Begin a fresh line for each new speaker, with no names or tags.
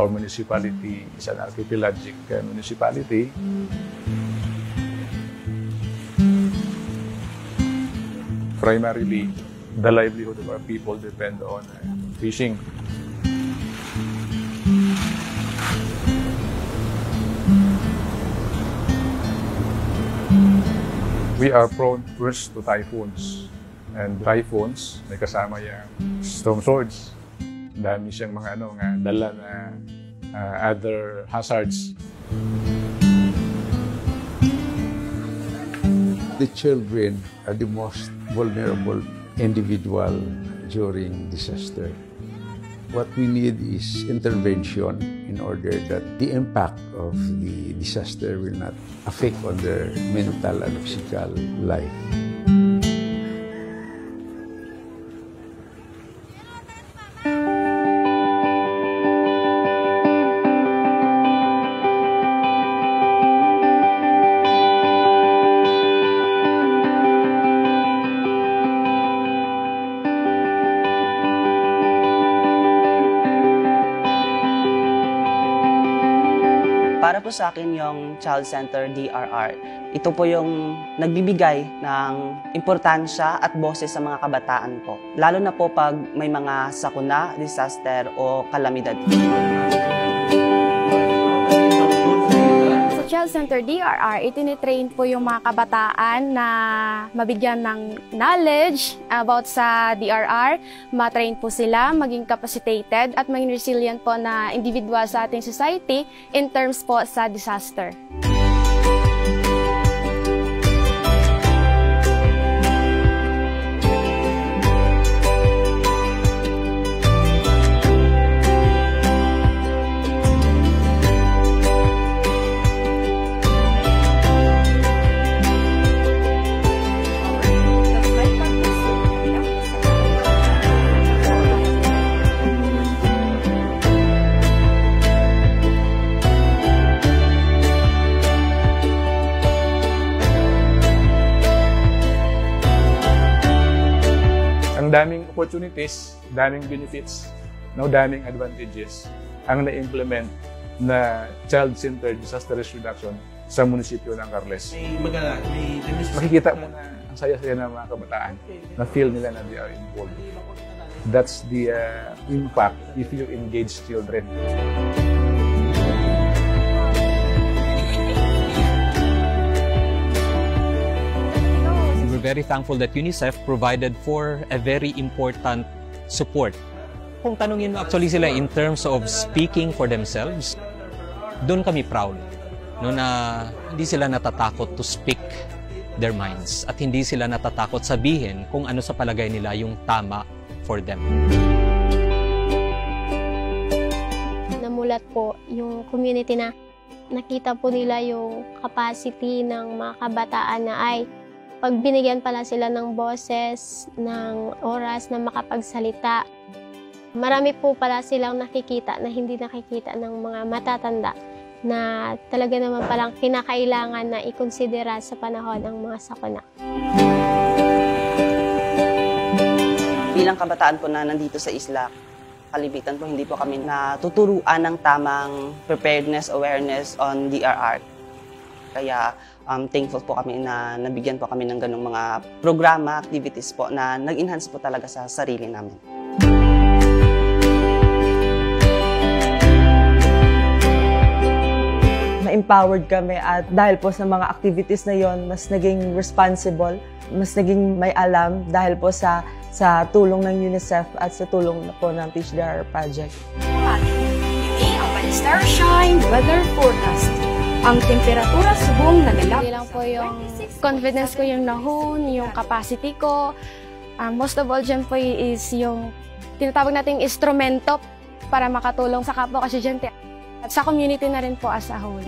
our municipality is an archipelagic municipality. Primarily, the livelihood of our people depend on fishing. We are prone first to typhoons. And typhoons, may kasama yung storm surge. Dami siyang mga dala na other hazards.
The children are the most vulnerable individual during disaster. What we need is intervention in order that the impact of the disaster will not affect on their mental and physical life.
Para po sa akin yung Child Center DRR, ito po yung nagbibigay ng importansya at boses sa mga kabataan po. Lalo na po pag may mga sakuna, disaster o kalamidad.
Sa Child Center DRR, itinitrain po yung mga kabataan na mabigyan ng knowledge about sa DRR, matrain po sila, maging capacitated at maging resilient po na individual sa ating society in terms po sa disaster.
Ang daming opportunities, daming benefits, daming advantages ang na-implement na child-centered disaster risk reduction sa munisipyo ng Carles. Makikita mo na ang saya-saya ng mga kabataan na feel nila na they are involved. That's the impact if you engage children.
We're very thankful that UNICEF provided for a very important support. Kung tanungin mo actually sila in terms of speaking for themselves, doon kami proud na hindi sila natatakot to speak their minds at hindi sila natatakot sabihin kung ano sa palagay nila yung tama for them.
Namulat po yung community na nakita po nila yung capacity ng mga kabataan na ay pag binigyan pala sila ng boses, ng oras na makapagsalita, marami po pala silang nakikita na hindi nakikita ng mga matatanda na talaga naman palang kinakailangan na ikonsidera sa panahon ng mga sakuna.
Bilang kabataan po na nandito sa isla, kalimitan po hindi po kami natuturuan ng tamang preparedness, awareness on DRR. Kaya thankful po kami na nabigyan po kami ng ganung mga programa, activities po na nag-enhance po talaga sa sarili namin.
Na-empowered kami at dahil po sa mga activities na yon, mas naging responsible, mas naging may alam dahil po sa tulong ng UNICEF at sa tulong po ng Teach DRR Project.
Ini ang Star Shine Weather Forecast. Ang temperatura subong na nilap.
Hindi lang po yung confidence ko yung nahon, yung capacity ko. Most of all dyan po is yung tinatawag nating instrumento para makatulong sa kapwa kaestudyante at sa community na rin po as a whole.